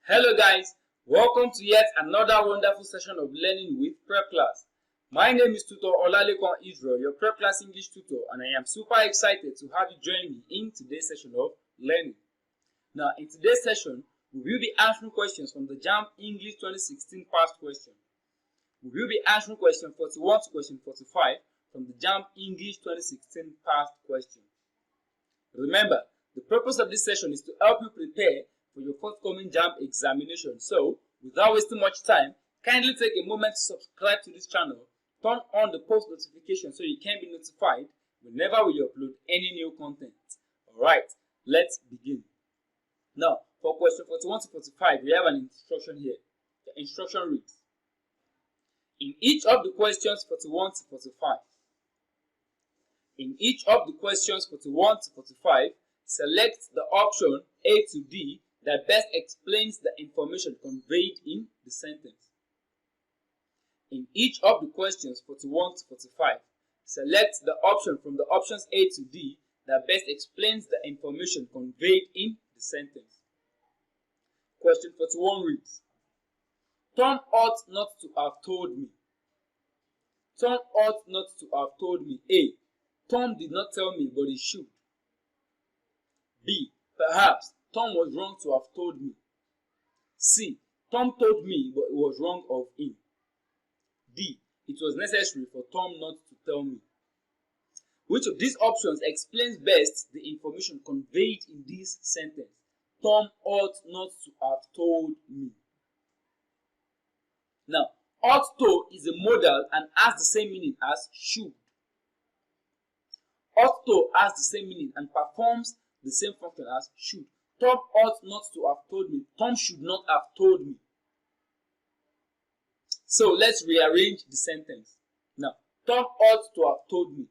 Hello guys, welcome to yet another wonderful session of learning with Prepclass. My name is Tutor Olalekon Israel, your Prepclass English tutor, and I am super excited to have you join me in today's session of learning. Now, in today's session, we will be answering questions from the Jamb English 2016 past question. We will be answering question 41 to question 45 from the Jamb English 2016 past question. Remember, the purpose of this session is to help you prepare for your forthcoming Jamb examination. So, without wasting much time, kindly take a moment to subscribe to this channel, turn on the post notification so you can be notified whenever we upload any new content. Alright, let's begin. Now, for question 41 to 45, we have an instruction here. The instruction reads, in each of the questions 41 to 45, in each of the questions 41 to 45, select the option A to D that best explains the information conveyed in the sentence. In each of the questions 41 to 45, select the option from the options A to D that best explains the information conveyed in the sentence. Question 41 reads, Tom ought not to have told me. Tom ought not to have told me. A. Tom did not tell me, but he should. B. Perhaps Tom was wrong to have told me. C. Tom told me, but it was wrong of him. D. It was necessary for Tom not to tell me. Which of these options explains best the information conveyed in this sentence? Tom ought not to have told me. Now, ought to is a modal and has the same meaning as should. Ought to has the same meaning and performs the same function as should. Tom ought not to have told me. Tom should not have told me. So let's rearrange the sentence. Now, Tom ought to have told me.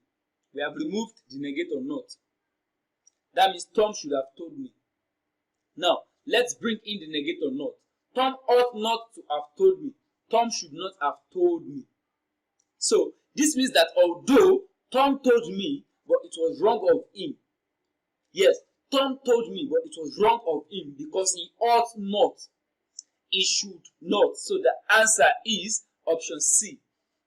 We have removed the negator not. That means Tom should have told me. Now, let's bring in the negator not. Tom ought not to have told me. Tom should not have told me. So, this means that although Tom told me, but it was wrong of him. Yes, Tom told me, but it was wrong of him because he ought not. He should not. So the answer is option C.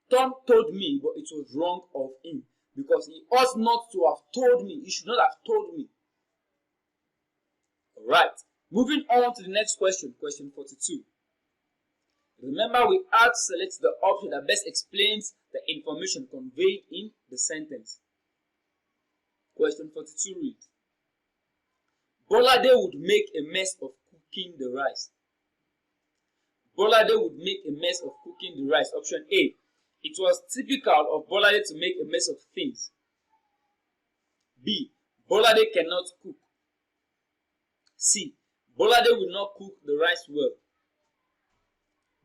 Tom told me, but it was wrong of him because he ought not to have told me. He should not have told me. Alright, moving on to the next question, question 42. Remember, we had to select the option that best explains the information conveyed in the sentence. Question 42 reads, Bolade would make a mess of cooking the rice. Bolade would make a mess of cooking the rice. Option A. It was typical of Bolade to make a mess of things. B. Bolade cannot cook. C. Bolade will not cook the rice well.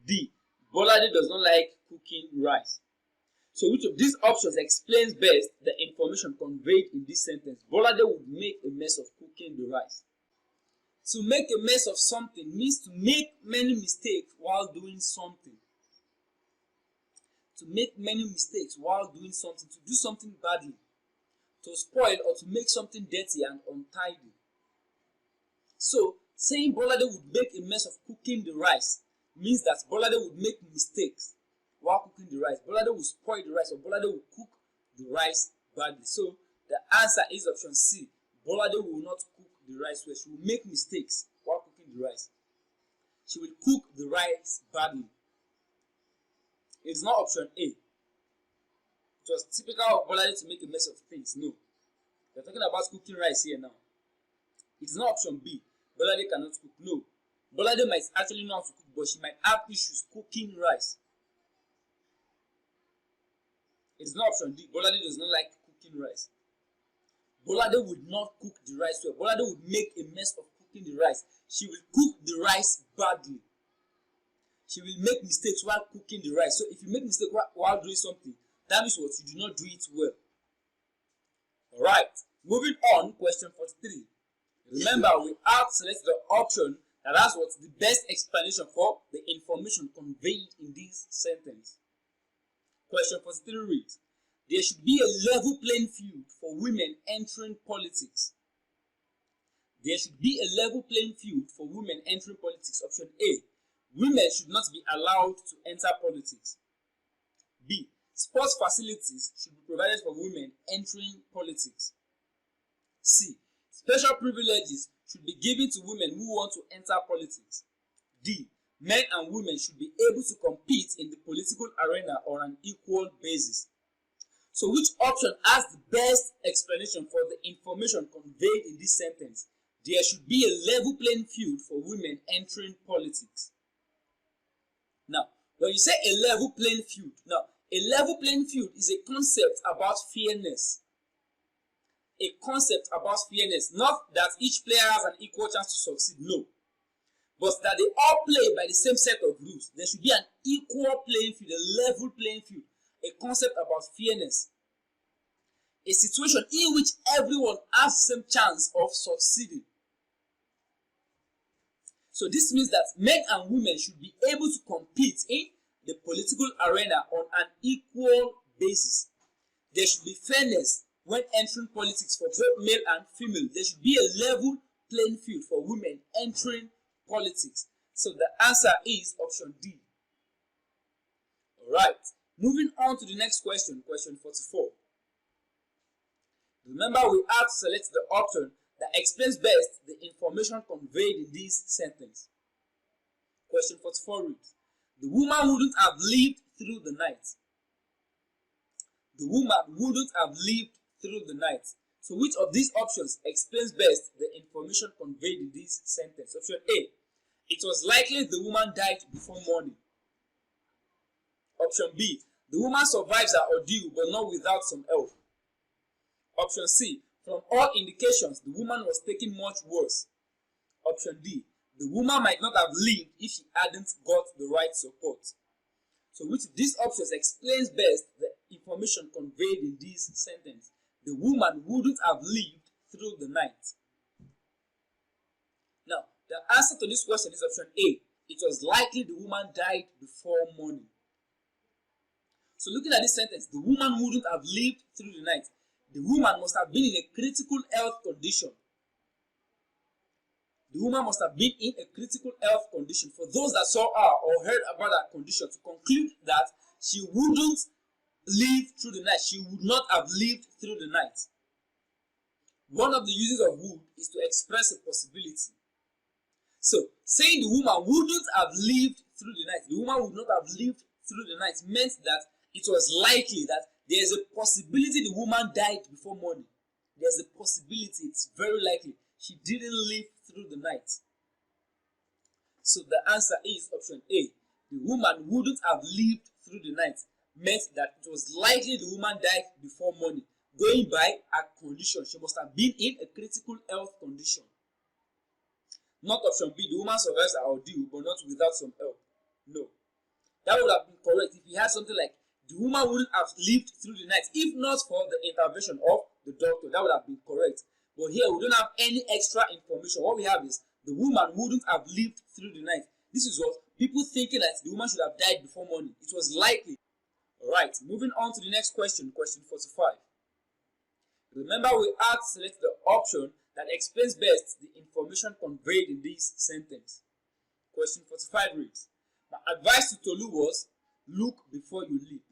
D. Bolade does not like cooking rice. So which of these options explains best the information conveyed in this sentence? Bolade would make a mess of cooking the rice. To make a mess of something means to make many mistakes while doing something. To make many mistakes while doing something, to do something badly, to spoil or to make something dirty and untidy. So saying Bolade would make a mess of cooking the rice means that Bolade would make mistakes while cooking the rice. Bolade will spoil the rice, or Bolade will cook the rice badly. So the answer is option C. Bolade will not cook the rice well. She will make mistakes while cooking the rice. She will cook the rice badly. It is not option A. It was typical of Bolade to make a mess of things. No. We are talking about cooking rice here now. It is not option B. Bolade cannot cook. No. Bolade might actually know how to cook, but she might have issues cooking rice. It is not option D. Bolade does not like cooking rice. Bolade would not cook the rice well. Bolade would make a mess of cooking the rice. She will cook the rice badly. She will make mistakes while cooking the rice. So if you make mistakes while doing something, that means what? You do not do it well. Alright, moving on, question 43. Remember, we have selected the option that has what's the best explanation for the information conveyed in this sentence. Question 43 reads, there should be a level playing field for women entering politics. There should be a level playing field for women entering politics. Option A. Women should not be allowed to enter politics. B. Sports facilities should be provided for women entering politics. C. Special privileges should be given to women who want to enter politics. D. Men and women should be able to compete in the political arena on an equal basis. So which option has the best explanation for the information conveyed in this sentence? There should be a level playing field for women entering politics. Now, when you say a level playing field, a level playing field is a concept about fairness. A concept about fairness, not that each player has an equal chance to succeed, no. But that they all play by the same set of rules. There should be an equal playing field, a level playing field. A concept about fairness. A situation in which everyone has the same chance of succeeding. So this means that men and women should be able to compete in the political arena on an equal basis. There should be fairness when entering politics for both male and female. There should be a level playing field for women entering politics. So the answer is option D. Alright, moving on to the next question, question 44. Remember, we have to select the option that explains best the information conveyed in this sentence. Question 44 reads, the woman wouldn't have lived through the night. The woman wouldn't have lived through the night. So which of these options explains best the information conveyed in this sentence? Option A. It was likely the woman died before morning. Option B. The woman survives her ordeal but not without some help. Option C. From all indications, the woman was taken much worse. Option D. The woman might not have lived if she hadn't got the right support. So which of these options explains best the information conveyed in this sentence? The woman wouldn't have lived through the night. Now, the answer to this question is option A. It was likely the woman died before morning. So looking at this sentence, the woman wouldn't have lived through the night. The woman must have been in a critical health condition. The woman must have been in a critical health condition for those that saw her or heard about her condition to conclude that she wouldn't live through the night. She would not have lived through the night. One of the uses of would is to express a possibility. So, saying the woman wouldn't have lived through the night, the woman would not have lived through the night, meant that it was likely that there is a possibility the woman died before morning. There's a possibility, it's very likely she didn't live through the night. So the answer is option A. The woman wouldn't have lived through the night, meant that it was likely the woman died before morning. Going by her condition, she must have been in a critical health condition. Not option B, the woman survives her ordeal but not without some help. No. That would have been correct if he had something like the woman wouldn't have lived through the night if not for the intervention of the doctor. That would have been correct. But here we don't have any extra information. What we have is the woman wouldn't have lived through the night. This is what people thinking that the woman should have died before morning. It was likely. Alright, moving on to the next question, question 45. Remember, we had to select the option that explains best the information conveyed in this sentence. Question 45 reads, my advice to Tolu was, look before you leap.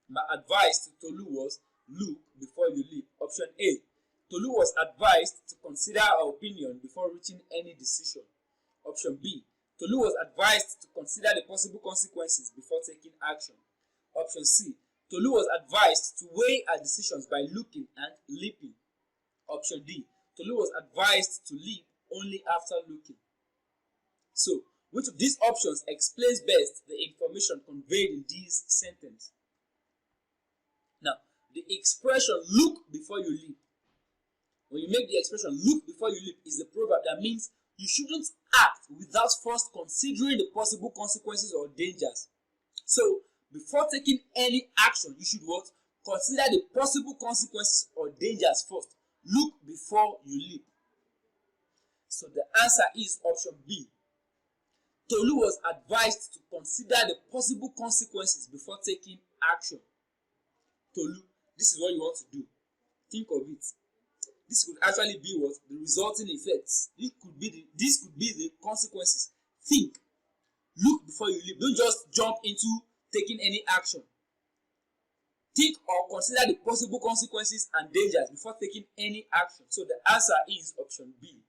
My advice to Tolu was, look before you leap. Option A. Tolu was advised to consider her opinion before reaching any decision. Option B. Tolu was advised to consider the possible consequences before taking action. Option C. Tolu was advised to weigh her decisions by looking and leaping. Option D. Tolu was advised to leap only after looking. So, which of these options explains best the information conveyed in this sentence? Now, the expression look before you leap. When you make the expression look before you leap is the proverb that means you shouldn't act without first considering the possible consequences or dangers. So, before taking any action, you should what? Consider the possible consequences or dangers first. Look before you leap. So the answer is option B. Tolu was advised to consider the possible consequences before taking action. Tolu, this is what you want to do. Think of it. This could actually be what the resulting effects. This could be the consequences. Think, look before you leap. Don't just jump into taking any action. Think or consider the possible consequences and dangers before taking any action. So the answer is option B.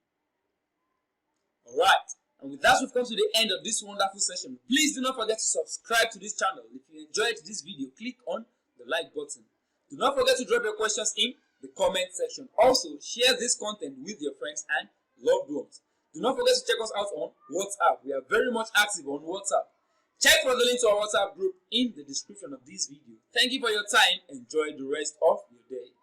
Alright, and with that we've come to the end of this wonderful session. Please do not forget to subscribe to this channel. If you enjoyed this video, click on the like button. Do not forget to drop your questions in the comment section. Also, share this content with your friends and loved ones. Do not forget to check us out on WhatsApp. We are very much active on WhatsApp. Check for the link to our WhatsApp group in the description of this video. Thank you for your time. Enjoy the rest of your day.